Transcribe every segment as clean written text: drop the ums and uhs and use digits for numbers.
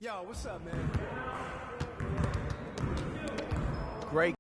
Yo, what's up, man? Great.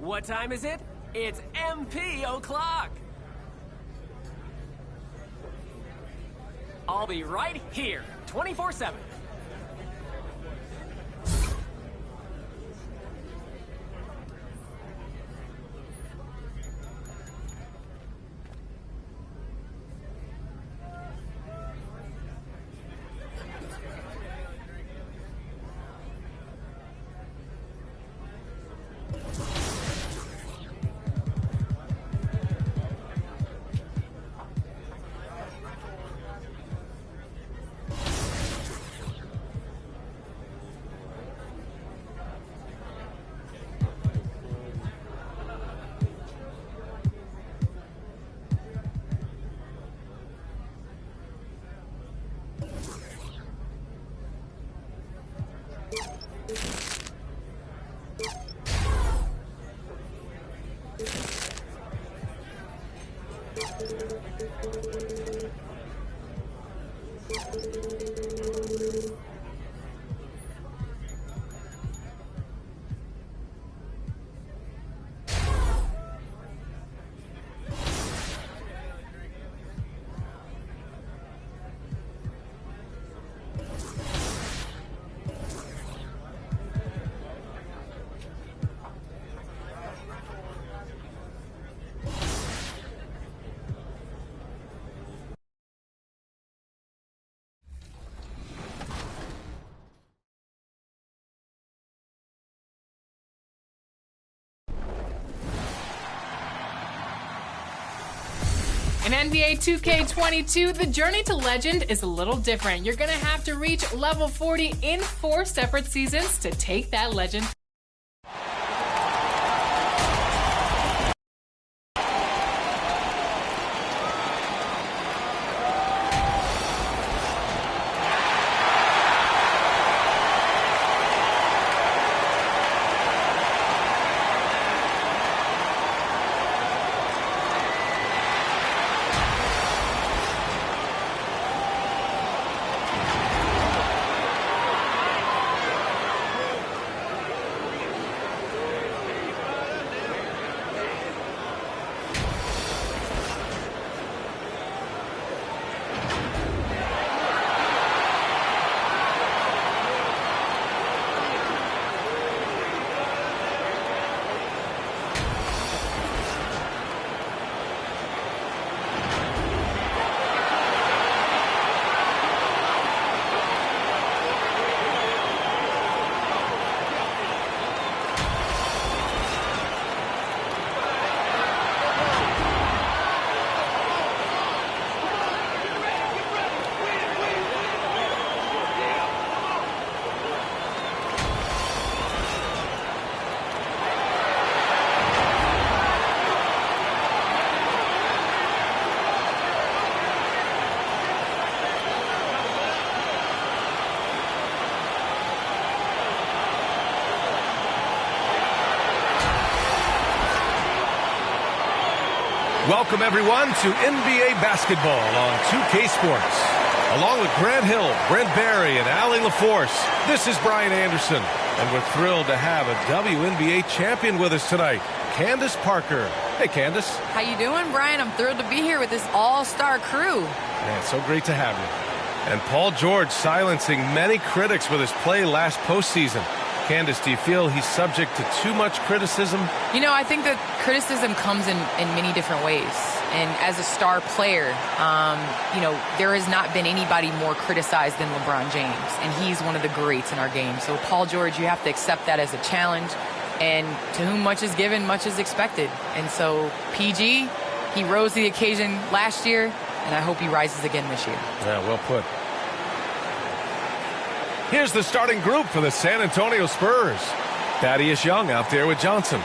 What time is it? It's MP o'clock. I'll be right here, 24/7. In NBA 2K22, the journey to legend is a little different. You're going to have to reach level 40 in 4 separate seasons to take that legend. Welcome, everyone, to NBA basketball on 2K Sports. Along with Grant Hill, Brent Barry, and Allie LaForce, this is Brian Anderson, and we're thrilled to have a WNBA champion with us tonight, Candace Parker. Hey, Candace. How you doing, Brian? I'm thrilled to be here with this all-star crew. Man, it's so great to have you. And Paul George silencing many critics with his play last postseason. Candace, do you feel he's subject to too much criticism? You know, I think that criticism comes in many different ways. And as a star player, you know, there has not been anybody more criticized than LeBron James. And he's one of the greats in our game. So, Paul George, you have to accept that as a challenge. And to whom much is given, much is expected. And so, PG, he rose to the occasion last year, and I hope he rises again this year. Yeah, well put. Here's the starting group for the San Antonio Spurs. Thaddeus Young out there with Johnson.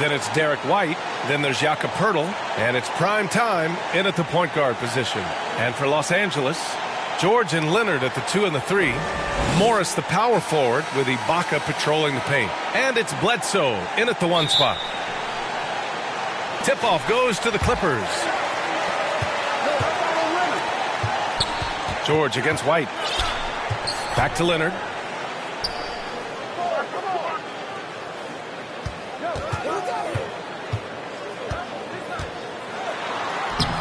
Then it's Derek White. Then there's Jakob Poeltl. And it's prime time in at the point guard position. And for Los Angeles, George and Leonard at the 2 and the 3. Morris the power forward with Ibaka patrolling the paint. And it's Bledsoe in at the 1 spot. Tip-off goes to the Clippers. George against White. Back to Leonard.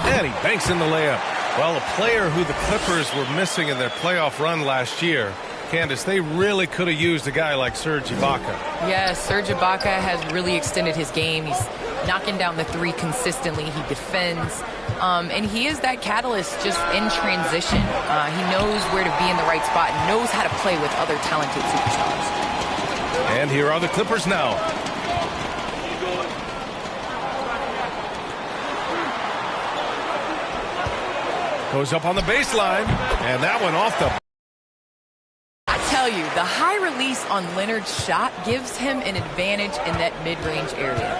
And he banks in the layup. Well, a player who the Clippers were missing in their playoff run last year, Candace, they really could have used a guy like Serge Ibaka. Yeah, Serge Ibaka has really extended his game. He's knocking down the three consistently. He defends. And he is that catalyst just in transition. He knows where to be in the right spot, knows how to play with other talented superstars. And here are the Clippers now. Goes up on the baseline, and that one off the... I tell you, the high release on Leonard's shot gives him an advantage in that mid-range area.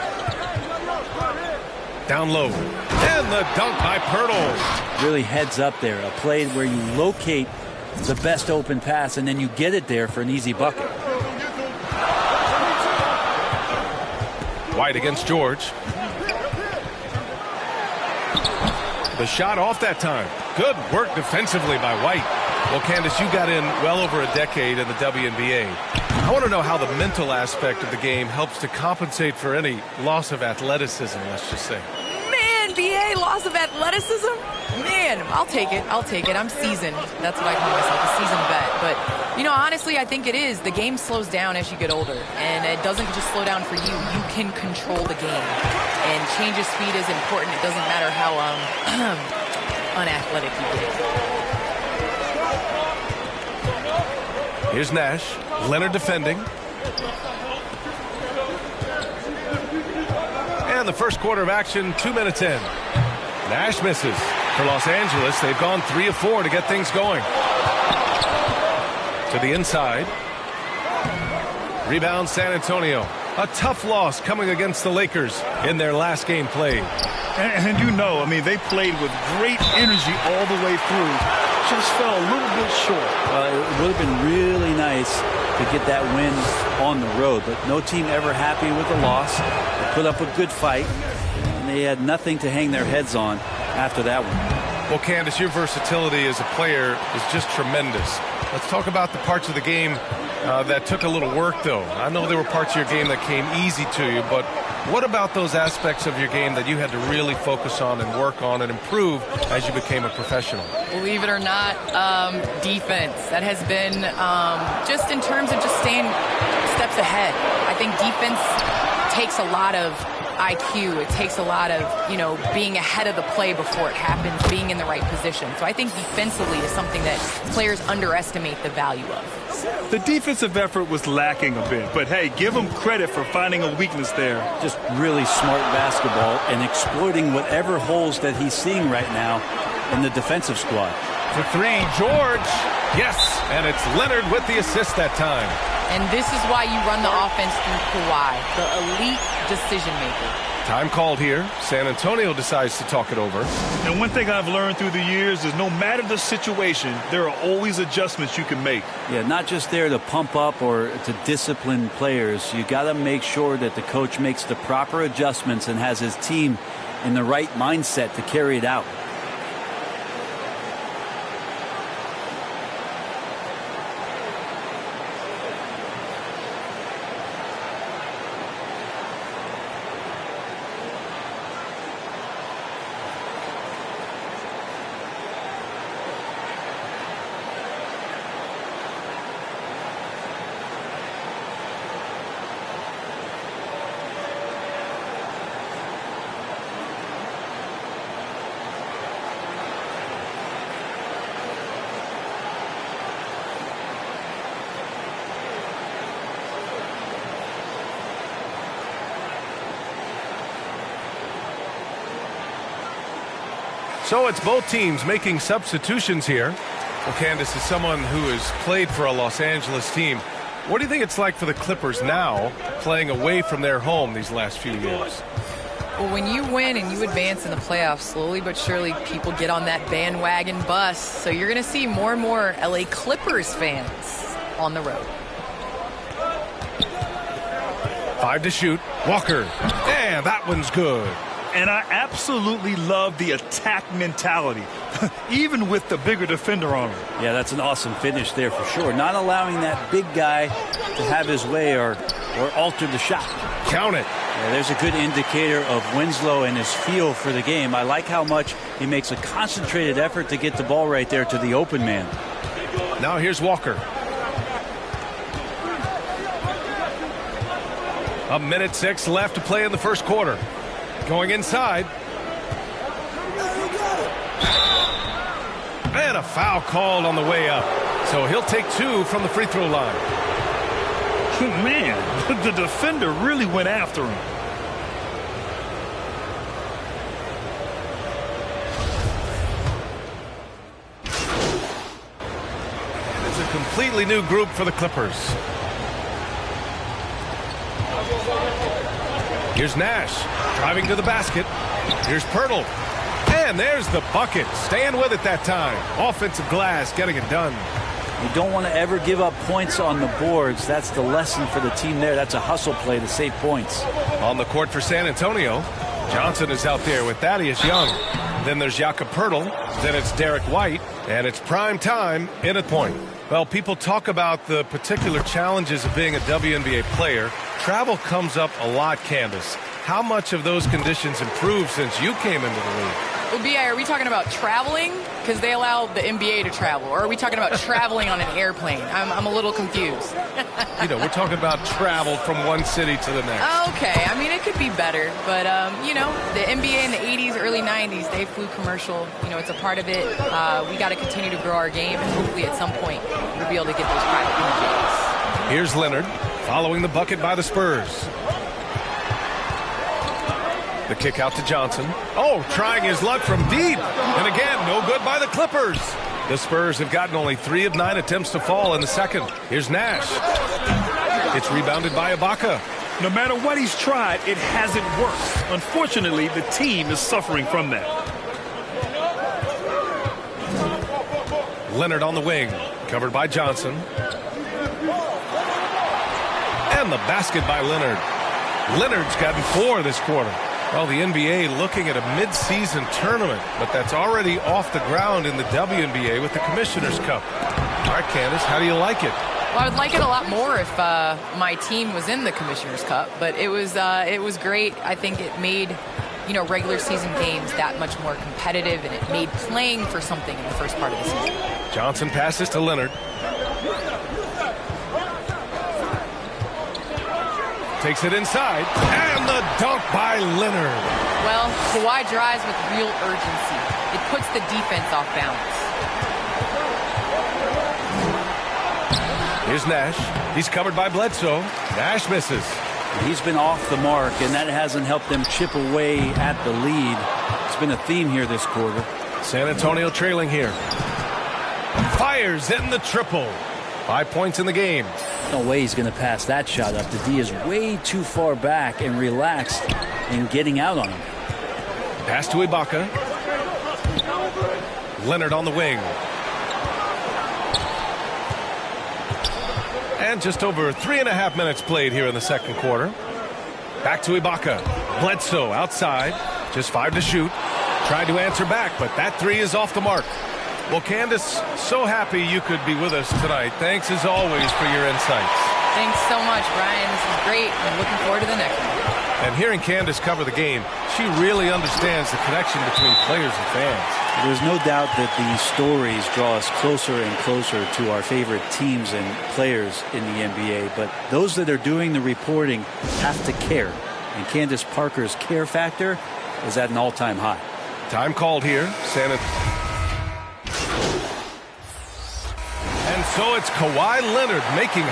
Down low. And the dunk by Poeltl. Really heads up there. A play where you locate the best open pass, and then you get it there for an easy bucket. White against George. The shot off that time. Good work defensively by White. Well, Candace, you got in well over a decade in the WNBA. I want to know how the mental aspect of the game helps to compensate for any loss of athleticism, let's just say. Man, BA, loss of athleticism? Man, I'll take it. I'll take it. I'm seasoned. That's what I call myself, a seasoned vet. But, you know, honestly, I think it is. The game slows down as you get older. And it doesn't just slow down for you. You can control the game. And change of speed is important. It doesn't matter how unathletic you get. Here's Nash. Leonard defending. And the first quarter of action, 2 minutes in. Nash misses. For Los Angeles, they've gone 3 of 4 to get things going. To the inside. Rebound San Antonio. A tough loss coming against the Lakers in their last game played. And you know, I mean, they played with great energy all the way through. Just fell a little bit short. Well, it would have been really nice to get that win on the road, but no team ever happy with the loss. They put up a good fight, and they had nothing to hang their heads on after that one. Well, Candace, your versatility as a player is just tremendous. Let's talk about the parts of the game that took a little work, though. I know there were parts of your game that came easy to you, but what about those aspects of your game that you had to really focus on and work on and improve as you became a professional? Believe it or not, defense. That has been just in terms of just staying steps ahead. I think defense takes a lot of IQ. It takes a lot of, you know, being ahead of the play before it happens, being in the right position. So I think defensively is something that players underestimate the value of. The defensive effort was lacking a bit, but hey, give him credit for finding a weakness there. Just really smart basketball and exploiting whatever holes that he's seeing right now in the defensive squad. For 3, George. Yes, and it's Leonard with the assist that time. And this is why you run the offense through Kawhi, the elite decision maker. Time called here. San Antonio decides to talk it over. And one thing I've learned through the years is no matter the situation, there are always adjustments you can make. Yeah, not just there to pump up or to discipline players. You got to make sure that the coach makes the proper adjustments and has his team in the right mindset to carry it out. So it's both teams making substitutions here. Well, Candace, is someone who has played for a Los Angeles team. What do you think it's like for the Clippers now, playing away from their home these last few years? Well, when you win and you advance in the playoffs, slowly but surely people get on that bandwagon bus. So you're going to see more and more LA Clippers fans on the road. 5 to shoot. Walker. And that one's good. And I absolutely love the attack mentality, even with the bigger defender on him. Yeah, that's an awesome finish there for sure. Not allowing that big guy to have his way or alter the shot. Count it. Yeah, there's a good indicator of Winslow and his feel for the game. I like how much he makes a concentrated effort to get the ball right there to the open man. Now here's Walker. 1:06 left to play in the first quarter. Going inside. And a foul called on the way up. So he'll take 2 from the free throw line. Man, the defender really went after him. It's a completely new group for the Clippers. Here's Nash driving to the basket. Here's Pirtle. And there's the bucket. Staying with it that time. Offensive glass getting it done. You don't want to ever give up points on the boards. That's the lesson for the team there. That's a hustle play to save points. On the court for San Antonio, Johnson is out there with Thaddeus Young. Then there's Jakob Pirtle. Then it's Derek White. And it's prime time in at point. Well, people talk about the particular challenges of being a WNBA player. Travel comes up a lot, Candace. How much of those conditions improved since you came into the league? Well, B.I., are we talking about traveling? Because they allow the NBA to travel. Or are we talking about traveling on an airplane? I'm a little confused. You know, we're talking about travel from one city to the next. Okay. I mean, it could be better. But, you know, the NBA in the 80s, early 90s, they flew commercial. You know, it's a part of it. We got to continue to grow our game. And hopefully at some point we'll be able to get those private images. Here's Leonard following the bucket by the Spurs. The kick out to Johnson. Oh, trying his luck from deep. And again, no good by the Clippers. The Spurs have gotten only 3 of 9 attempts to fall in the second. Here's Nash. It's rebounded by Ibaka. No matter what he's tried, it hasn't worked. Unfortunately, the team is suffering from that. Leonard on the wing. Covered by Johnson. And the basket by Leonard. Leonard's gotten 4 this quarter. Well, the NBA looking at a mid-season tournament, but that's already off the ground in the WNBA with the Commissioner's Cup. All right, Candace, how do you like it? Well, I would like it a lot more if my team was in the Commissioner's Cup, but it was great. I think it made, you know, regular season games that much more competitive, and it made playing for something in the first part of the season. Johnson passes to Leonard. Takes it inside, and the dunk by Leonard. Well, Kawhi drives with real urgency. It puts the defense off balance. Here's Nash. He's covered by Bledsoe. Nash misses. He's been off the mark, and that hasn't helped them chip away at the lead. It's been a theme here this quarter. San Antonio trailing here. Fires in the triple. 5 points in the game. No way he's going to pass that shot up. The D is way too far back and relaxed in getting out on him. Pass to Ibaka. Leonard on the wing. And just over 3.5 minutes played here in the second quarter. Back to Ibaka. Bledsoe outside. Just 5 to shoot. Tried to answer back, but that 3 is off the mark. Well, Candace, so happy you could be with us tonight. Thanks, as always, for your insights. Thanks so much, Brian. This is great. I'm looking forward to the next one. And hearing Candace cover the game, she really understands the connection between players and fans. There's no doubt that these stories draw us closer and closer to our favorite teams and players in the NBA. But those that are doing the reporting have to care. And Candace Parker's care factor is at an all-time high. Time called here. And so it's Kawhi Leonard making.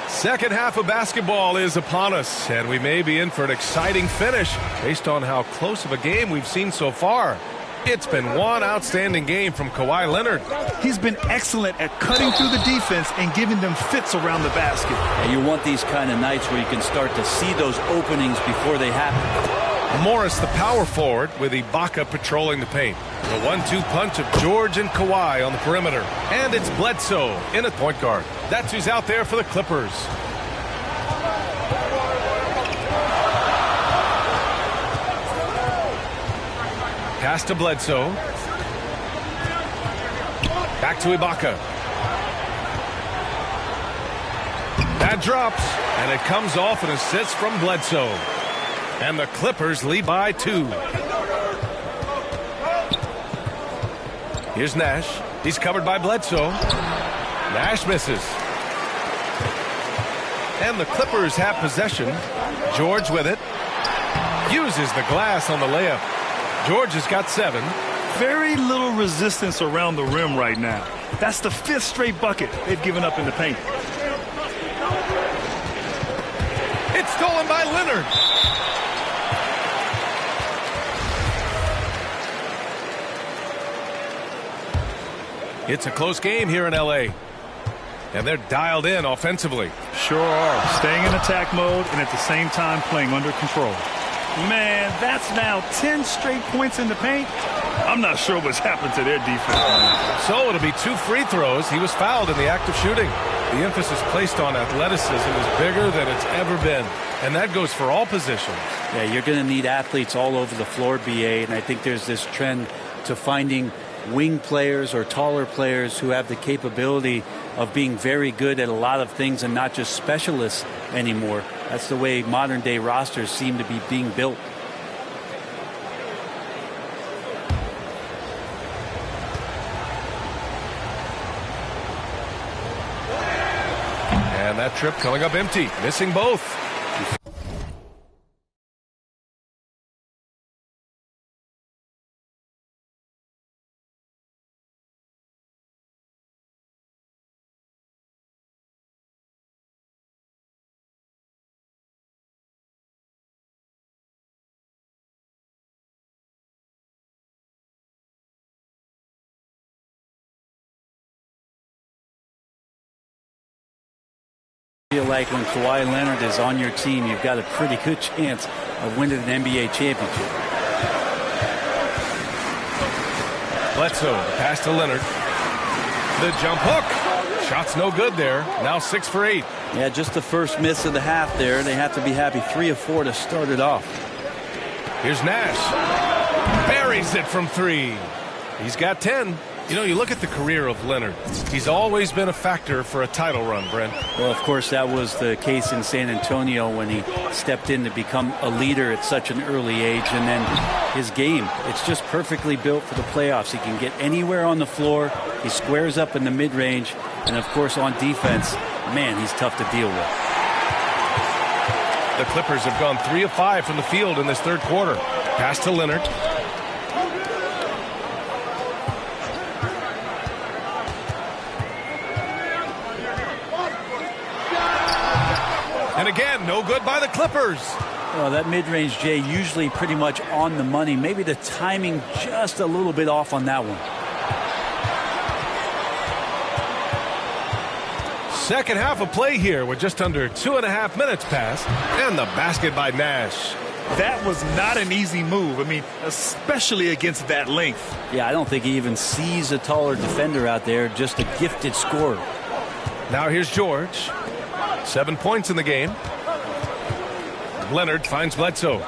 Second half of basketball is upon us, and we may be in for an exciting finish based on how close of a game we've seen so far. It's been one outstanding game from Kawhi Leonard. He's been excellent at cutting through the defense and giving them fits around the basket. And you want these kind of nights where you can start to see those openings before they happen. Morris, the power forward, with Ibaka patrolling the paint. The 1-2 punch of George and Kawhi on the perimeter. And it's Bledsoe in at point guard. That's who's out there for the Clippers. Pass to Bledsoe. Back to Ibaka. That drops, and it comes off an assist from Bledsoe. And the Clippers lead by 2. Here's Nash. He's covered by Bledsoe. Nash misses. And the Clippers have possession. George with it. Uses the glass on the layup. George has got 7. Very little resistance around the rim right now. That's the 5th straight bucket they've given up in the paint. It's stolen by Leonard. It's a close game here in L.A. And they're dialed in offensively. Sure are. Staying in attack mode and at the same time playing under control. Man, that's now 10 straight points in the paint. I'm not sure what's happened to their defense. So it'll be 2 free throws. He was fouled in the act of shooting. The emphasis placed on athleticism is bigger than it's ever been. And that goes for all positions. Yeah, you're going to need athletes all over the floor, BA. And I think there's this trend to finding wing players or taller players who have the capability of being very good at a lot of things and not just specialists anymore. That's the way modern day rosters seem to be being built. And that trip coming up empty, missing both. I feel like when Kawhi Leonard is on your team, you've got a pretty good chance of winning an NBA championship. Bledsoe, pass to Leonard. The jump hook. Shot's no good there. Now 6 for 8. Yeah, just the first miss of the half there. They have to be happy. 3 of 4 to start it off. Here's Nash. Buries it from 3. He's got 10. You know, you look at the career of Leonard. He's always been a factor for a title run, Brent. Well, of course, that was the case in San Antonio when he stepped in to become a leader at such an early age. And then his game, it's just perfectly built for the playoffs. He can get anywhere on the floor. He squares up in the mid-range. And, of course, on defense, man, he's tough to deal with. The Clippers have gone 3 of 5 from the field in this third quarter. Pass to Leonard. And again, no good by the Clippers. Well, that mid-range, Jay, usually pretty much on the money. Maybe the timing just a little bit off on that one. Second half of play here with just under 2.5 minutes passed. And the basket by Nash. That was not an easy move. I mean, especially against that length. Yeah, I don't think he even sees a taller defender out there, just a gifted scorer. Now here's George. 7 points in the game. Leonard finds Bledsoe.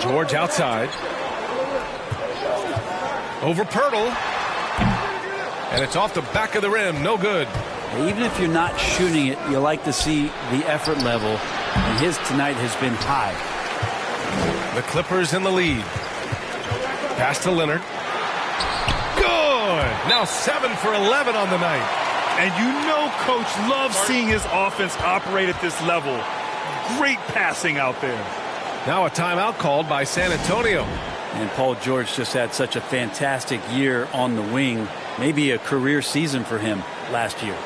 George outside. Over Pirtle. And it's off the back of the rim. No good. Even if you're not shooting it, you like to see the effort level. And his tonight has been high. The Clippers in the lead. Pass to Leonard. Good. Now 7 for 11 on the night. And you know Coach loves seeing his offense operate at this level. Great passing out there. Now a timeout called by San Antonio. And Paul George just had such a fantastic year on the wing. Maybe a career season for him last year.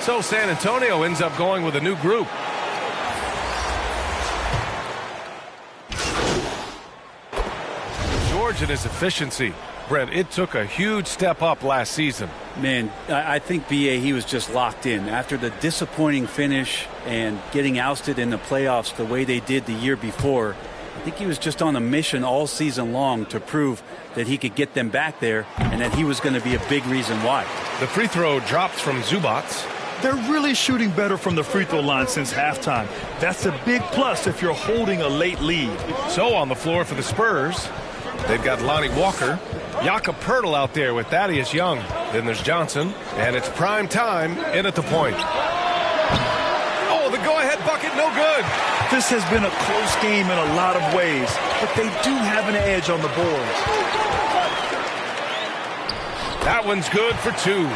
So San Antonio ends up going with a new group. George and his efficiency. Brent, it took a huge step up last season. Man, I think B.A. he was just locked in. After the disappointing finish and getting ousted in the playoffs the way they did the year before, I think he was just on a mission all season long to prove that he could get them back there and that he was going to be a big reason why. The free throw drops from Zubac. They're really shooting better from the free throw line since halftime. That's a big plus if you're holding a late lead. So on the floor for the Spurs, they've got Lonnie Walker, Jakob Poeltl out there with Thaddeus Young. Then there's Johnson, and it's prime time in at the point. Oh, the go-ahead bucket, no good. This has been a close game in a lot of ways, but they do have an edge on the boards. That one's good for two.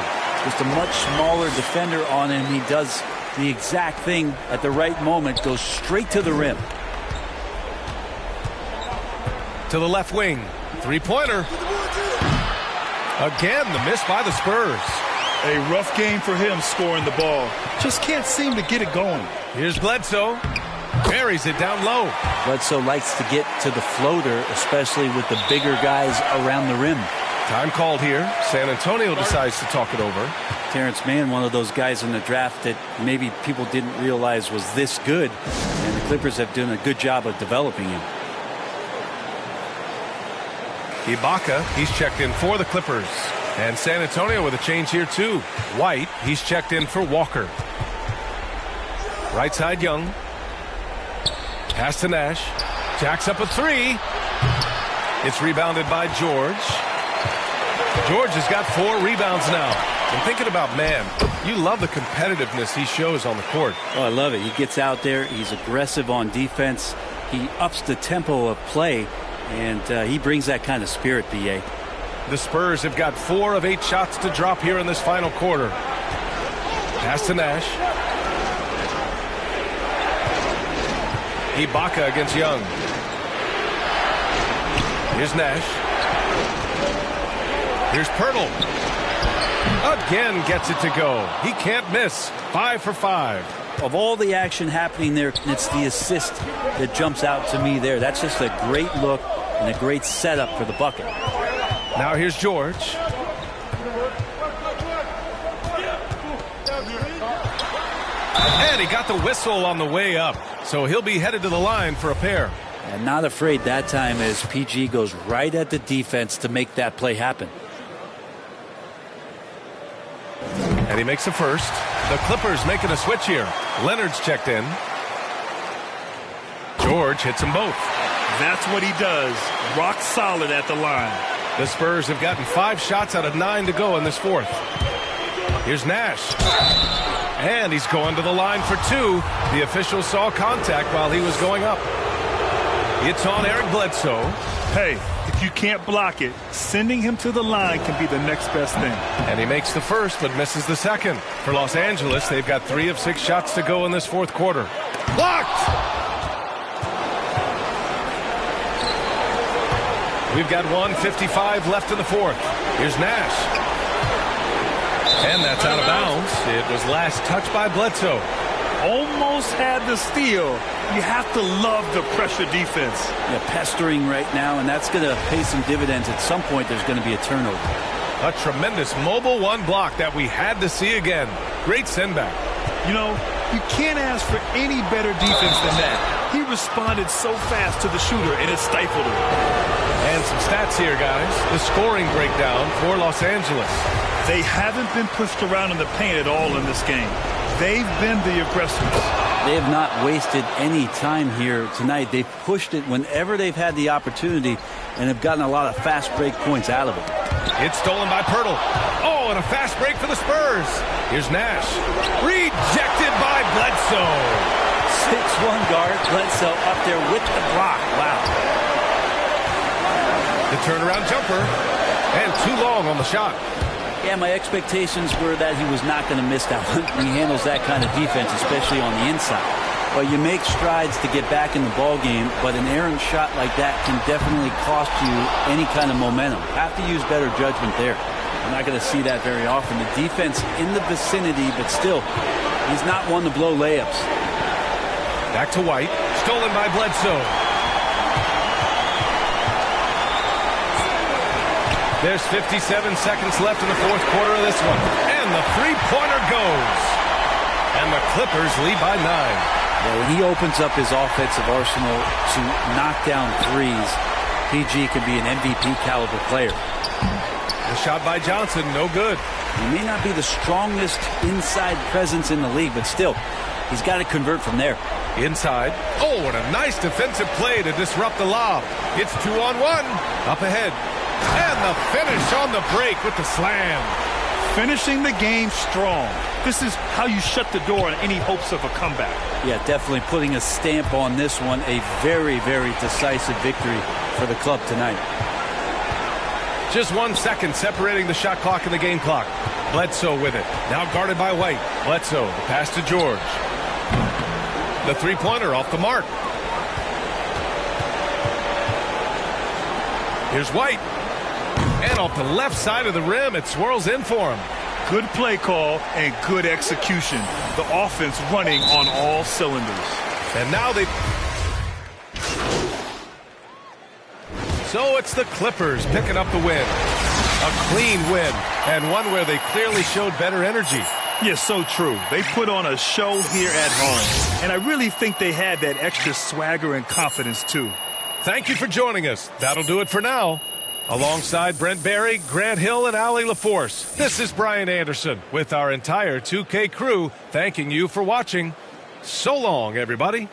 Just a much smaller defender on him. He does the exact thing at the right moment, goes straight to the rim. To the left wing, three-pointer. Again, the miss by the Spurs. A rough game for him scoring the ball. Just can't seem to get it going. Here's Bledsoe. Buries it down low. Bledsoe likes to get to the floater, especially with the bigger guys around the rim. Time called here. San Antonio decides to talk it over. Terrence Mann, one of those guys in the draft that maybe people didn't realize was this good, and the Clippers have done a good job of developing him. Ibaka, he's checked in for the Clippers. And San Antonio with a change here too. White, he's checked in for Walker. Right side Young. Pass to Nash. Jacks up a three. It's rebounded by George. George has got 4 rebounds now. And thinking about Mann, you love the competitiveness he shows on the court. Oh, I love it. He gets out there. He's aggressive on defense. He ups the tempo of play. And he brings that kind of spirit, B.A. The Spurs have got 4 of 8 shots to drop here in this final quarter. Pass to Nash. Ibaka against Young. Here's Nash. Here's Poeltl. Again gets it to go. He can't miss. 5 for 5. Of all the action happening there, it's the assist that jumps out to me there. That's just a great look and a great setup for the bucket. Now here's George. And he got the whistle on the way up. So he'll be headed to the line for a pair. And not afraid that time as PG goes right at the defense to make that play happen. And he makes the first. The Clippers making a switch here. Leonard's checked in. George hits them both. That's what he does. Rock solid at the line. The Spurs have gotten 5 shots out of 9 to go in this fourth. Here's Nash. And he's going to the line for 2. The official saw contact while he was going up. It's on Eric Bledsoe. Hey, if you can't block it, sending him to the line can be the next best thing. And he makes the first but misses the second. For Los Angeles, they've got 3 of 6 shots to go in this fourth quarter. Blocked! We've got 1:55 left in the fourth. Here's Nash. And that's out of bounds. It was last touched by Bledsoe. Almost had the steal. You have to love the pressure defense. Yeah, pestering right now, and that's going to pay some dividends. At some point, there's going to be a turnover. A tremendous mobile 1 block that we had to see again. Great send back. You know, you can't ask for any better defense than that. He responded so fast to the shooter, and it stifled him. And some stats here, guys. The scoring breakdown for Los Angeles. They haven't been pushed around in the paint at all in this game. They've been the aggressors. They have not wasted any time here tonight. They've pushed it whenever they've had the opportunity and have gotten a lot of fast break points out of it. It's stolen by Poeltl. Oh, and a fast break for the Spurs. Here's Nash. Rejected by Bledsoe. 6'1" guard, Bledsoe up there with the block. Wow. The turnaround jumper. And too long on the shot. Yeah, my expectations were that he was not going to miss that one. He handles that kind of defense, especially on the inside. But you make strides to get back in the ball game, but an errant shot like that can definitely cost you any kind of momentum. Have to use better judgment there. Not going to see that very often. The defense in the vicinity, but still, he's not one to blow layups. Back to White. Stolen by Bledsoe. There's 57 seconds left in the fourth quarter of this one. And the three-pointer goes. And the Clippers lead by 9. Yeah, when he opens up his offensive arsenal to knock down threes, PG can be an MVP caliber player. The shot by Johnson, no good. He may not be the strongest inside presence in the league, but still, he's got to convert from there. Inside. Oh, what a nice defensive play to disrupt the lob. It's 2-on-1. Up ahead. And the finish on the break with the slam. Finishing the game strong. This is how you shut the door on any hopes of a comeback. Yeah, definitely putting a stamp on this one. A very, very decisive victory for the club tonight. Just 1 second separating the shot clock and the game clock. Bledsoe with it. Now guarded by White. Bledsoe, the pass to George. The three-pointer off the mark. Here's White. And off the left side of the rim, it swirls in for him. Good play call and good execution. The offense running on all cylinders. And now they... So it's the Clippers picking up the win. A clean win, and one where they clearly showed better energy. Yeah, so true. They put on a show here at home. And I really think they had that extra swagger and confidence, too. Thank you for joining us. That'll do it for now. Alongside Brent Barry, Grant Hill, and Allie LaForce, this is Brian Anderson with our entire 2K crew thanking you for watching. So long, everybody.